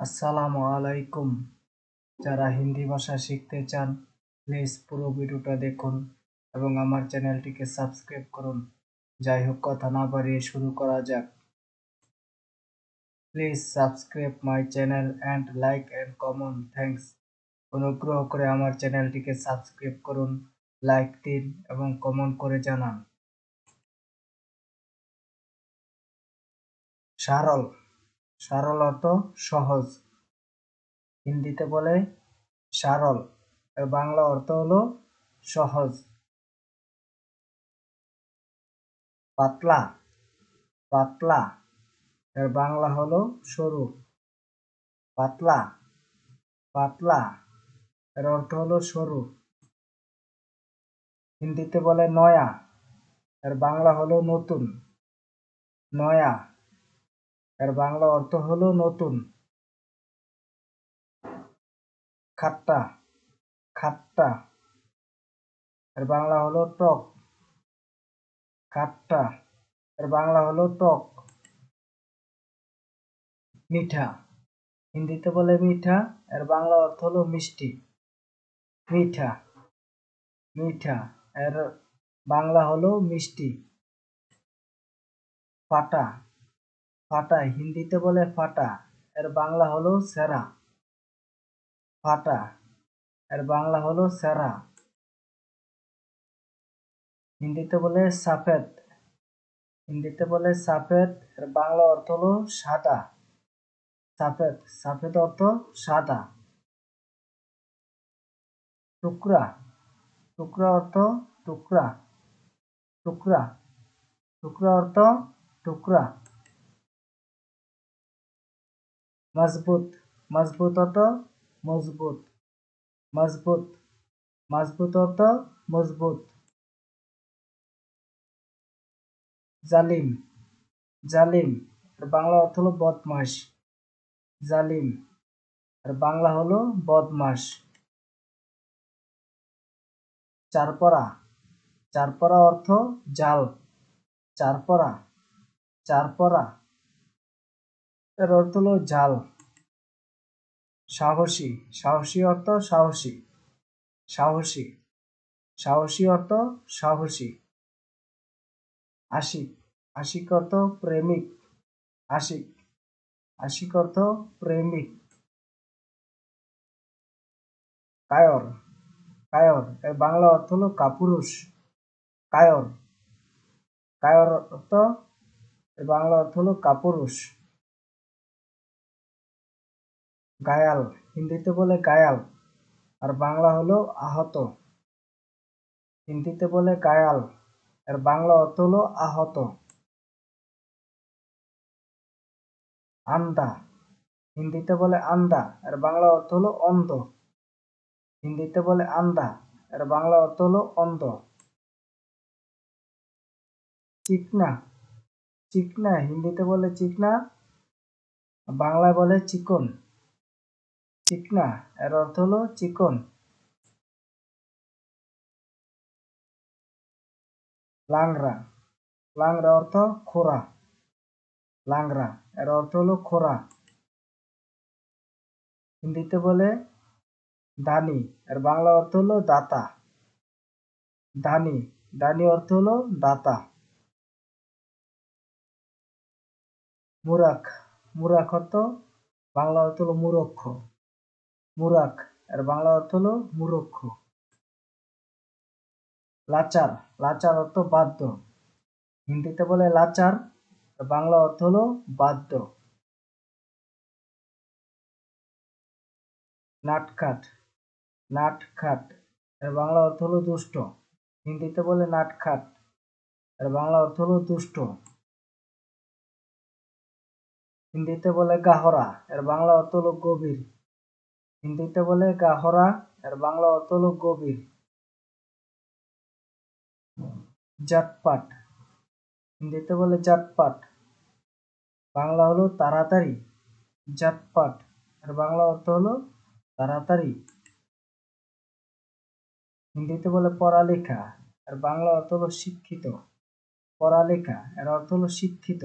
আসসালামু আলাইকুম। যারা হিন্দি ভাষা শিখতে চান প্লিজ পুরো ভিডিওটা দেখুন এবং আমার চ্যানেলটিকে সাবস্ক্রাইব করুন। যাই হোক, কথা না বাড়িয়ে শুরু করা যাক। Please subscribe my channel and like and comment. Thanks. অনুগ্রহ করে আমার চ্যানেলটিকে সাবস্ক্রাইব করুন, লাইক দিন এবং কমেন্ট করে জানান। সরল। সরল অর্থ সহজ। হিন্দিতে বলে সরল, এর বাংলা অর্থ হলো সহজ। পাতলা। পাতলা, এর বাংলা হলো সরু। পাতলা। পাতলা, এর অর্থ হলো সরু। হিন্দিতে বলে নয়া, এর বাংলা হলো নতুন। নয়া, এর বাংলা অর্থ হলো নতুন। খাট্টা। খাট্টা, এর বাংলা হলো টক। খাট্টা, এর বাংলা হলো টক। মিঠা। হিন্দিতে বলে মিঠা, এর বাংলা অর্থ হলো মিষ্টি। মিঠা। মিঠা, এর বাংলা হলো মিষ্টি। ফাটা। ফাটা, হিন্দিতে বলে ফাটা, এর বাংলা হলো সেরা। ফাটা, এর বাংলা হলো সেরা। হিন্দিতে বলে সাফেদ। হিন্দিতে বলে সাফেদ, এর বাংলা অর্থ হলো সাদা। সাফেদ। সাফেদ অর্থ সাদা। টুকরা। টুকরা অর্থ টুকরা। টুকরা। টুকরা অর্থ টুকরা। মজবুত। মজবুত অর্থ মজবুত। মজবুত। মজবুত অর্থ মজবুত। জালিম। জালিম, এর বাংলা অর্থ হলো বদমাশ। জালিম, এর বাংলা হলো বদমাশ। চারপরা। চারপরা অর্থ জাল। চারপরা। চারপরা, এর অর্থ হলো জাল। সাহসী। সাহসী অর্থ সাহসী। সাহসী। সাহসী অর্থ সাহসী। আশিক। আশিক অর্থ প্রেমিক। আশিক। আশিক অর্থ প্রেমিক। কায়র। কায়র, এর বাংলা অর্থ হলো কাপুরুষ। কায়র। কায়র অর্থ, এর বাংলা অর্থ হলো কাপুরুষ। গায়াল। হিন্দিতে বলে গায়াল, আর বাংলা হলো আহত। হিন্দিতে বলে গায়াল, এর বাংলা অর্থ হলো আহত। আন্দা। হিন্দিতে বলে আন্দা, এর বাংলা অর্থ হলো অন্ধ। হিন্দিতে বলে আন্দা, এর বাংলা অর্থ হলো অন্ধ। চিকনা। চিকনা, হিন্দিতে বলে চিকনা, বাংলায় বলে চিকন। চিকনা, এর অর্থ হলো চিকন। লাংরা। লাংরা অর্থ খোরা। লাংরা, এর অর্থ হলো খোরা। হিন্দিতে বলে দানি, এর বাংলা অর্থ হলো দাতা। দানি। দানি অর্থ হলো দাতা। মুরাক। মুরাক অর্থ, বাংলা অর্থ হলো মূরক্ষ। মুরাক, এর বাংলা অর্থ হলো মূরক্ষ। লাচার। লাচার অর্থ বাধ্য। হিন্দিতে বলে লাচার, এর বাংলা অর্থ হলো বাধ্য। নাটখাট। নাটখাট, এর বাংলা অর্থ হলো দুষ্ট। হিন্দিতে বলে নাটখাট, এর বাংলা অর্থ হলো দুষ্ট। হিন্দিতে বলে গাহরা, এর বাংলা অর্থ হলো গভীর। হিন্দিতে বলে গাহরা, এর বাংলা অর্থ হলো গভীর। জাটপাট। হিন্দিতে বলে জাটপাট, বাংলা হলো তাড়াতাড়ি। জাটপাট, এর বাংলা অর্থ হলো তাড়াতাড়ি। হিন্দিতে বলে পড়ালেখা, এর বাংলা অর্থ হলো শিক্ষিত। পড়ালেখা, এর অর্থ হলো শিক্ষিত।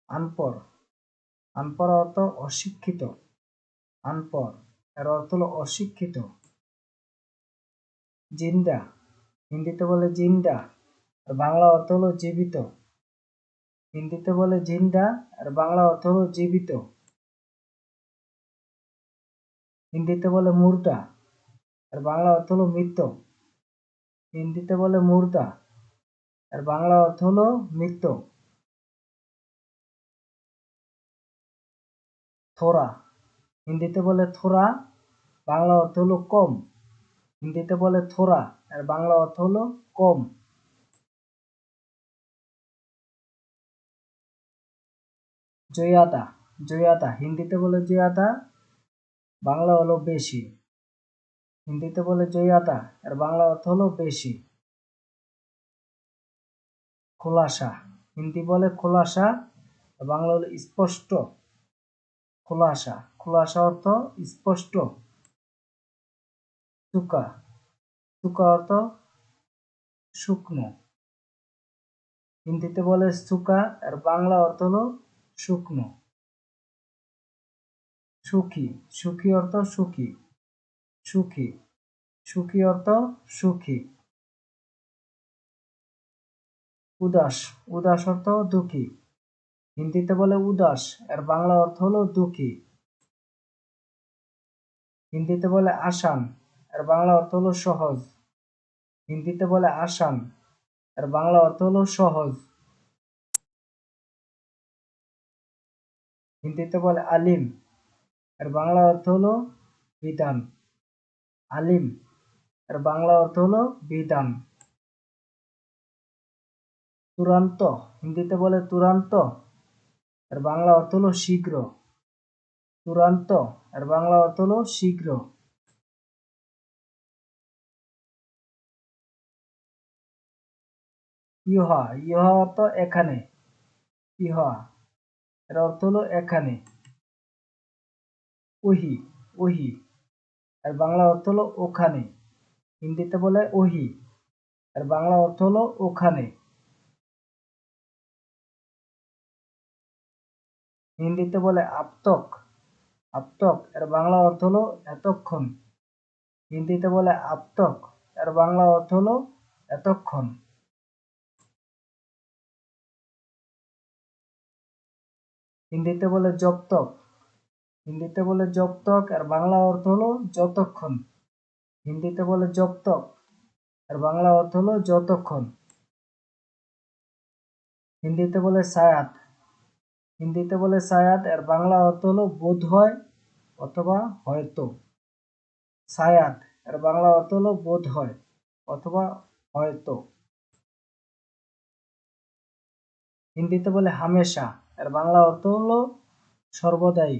আনপড়। আনপড় অর্থ অশিক্ষিত। আনপড় এর অর্থ হলো অশিক্ষিত। জিন্দা হিন্দিতে বলে জিন্দা, আর বাংলা অর্থ হলো জীবিত। হিন্দিতে বলে জিন্দা, আর বাংলা অর্থ হলো জীবিত। হিন্দিতে বলে মুর্দা, আর বাংলা অর্থ হলো মৃত। হিন্দিতে বলে মুর্দা, আর বাংলা অর্থ হলো মৃত। থোড়া হিন্দিতে বলে থোড়া, বাংলা অর্থ হলো কম। হিন্দিতে বলে থোড়া, আর বাংলা অর্থ হলো কম। জয়াদা জয়াদা হিন্দিতে বলে জয়াদা, বাংলা হলো বেশি। হিন্দিতে বলে জয়াদা, আর বাংলা অর্থ হলো বেশি। খোলাসা হিন্দি বলে খোলাসা, বাংলা হলো স্পষ্ট। খোলাসা খোলাসা অর্থ স্পষ্ট। চুকা চুকা অর্থ শুকনো। হিন্দিতে বলে চুকা, আর বাংলা অর্থ হলো শুকনো। সুখী সুখী অর্থ সুখী। সুখী সুখী অর্থ সুখী। উদাস উদাস অর্থ দুঃখী। হিন্দিতে বলে উদাস, আর বাংলা অর্থ হলো দুঃখী। হিন্দিতে বলে আসান, আর বাংলা অর্থ হলো সহজ। হিন্দিতে বলে আসান, আর বাংলা অর্থ হলো সহজ। হিন্দিতে বলে আলিম, আর বাংলা অর্থ হলো বিধান। আলিম, আর বাংলা অর্থ হলো বিধান। তুরান্ত হিন্দিতে বলে তুরান্ত, আর বাংলা অর্থ হলো শীঘ্র। তুরান্ত, আর বাংলা অর্থ হলো শীঘ্র। ইহা ইহা অর্থ এখানে। ইহা এর অর্থ হলো এখানে। ওহি ওহি, আর বাংলা অর্থ হলো ওখানে। হিন্দিতে বলে ওহি, আর বাংলা অর্থ হলো ওখানে। হিন্দিতে বলে আপতক, আপতক এর বাংলা অর্থ হলো এতক্ষণ। হিন্দিতে বলে আপতক, এর বাংলা অর্থ হলো এতক্ষণ। হিন্দিতে বলে জবতক, হিন্দিতে বলে জবতক, এর বাংলা অর্থ হলো যতক্ষণ। হিন্দিতে বলে জবতক, এর বাংলা অর্থ হলো যতক্ষণ। হিন্দিতে বলে সায়াত, হিন্দিতে বলে সায়াত, এর বাংলা অর্থ হলো বোধ হয় অথবা হয়তো। সায়াত এর বাংলা অর্থ হলো বোধ হয় অথবা হয়তো। হিন্দিতে বলে হামেশা, এর বাংলা অর্থ হলো সর্বদাই।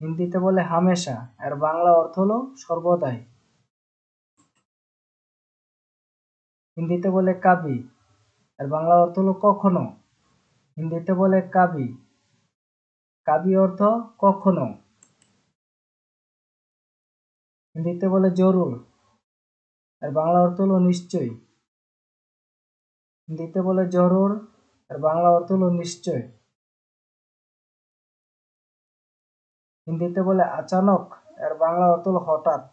হিন্দিতে বলে হামেশা, এর বাংলা অর্থ হলো সর্বদাই। হিন্দিতে বলে কাবি, এর বাংলা অর্থ হলো কখনো। হিন্দিতে বলে কাবি, কাবি অর্থ কখনো। হিন্দিতে বলে জরুর, এর বাংলা অর্থ হলো নিশ্চয়। হিন্দিতে বলে জরুর, এর বাংলা অর্থ হলো নিশ্চয়। হিন্দিতে বলে আচানক, এর বাংলা অর্থ হলো হঠাৎ।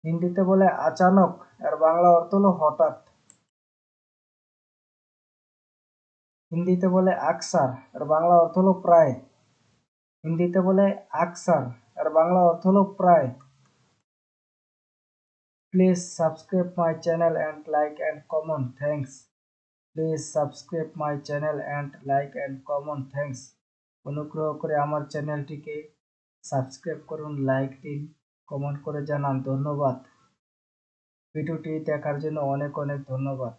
হিন্দিতে বলে আচানক, এর বাংলা অর্থ হলো হঠাৎ। হিন্দিতে বলে আকসার, এর বাংলা অর্থ হলো প্রায়। হিন্দিতে বলে আকসার, এর বাংলা অর্থ হলো প্রায়। Please subscribe my channel and like and comment, thanks. Please subscribe my channel and like and comment, thanks. অনুগ্রহ করে আমার চ্যানেলটিকে সাবস্ক্রাইব করুন, লাইক দিন, কমেন্ট করে জানান। ধন্যবাদ। ভিডিওটি দেখার জন্য অনেক অনেক ধন্যবাদ।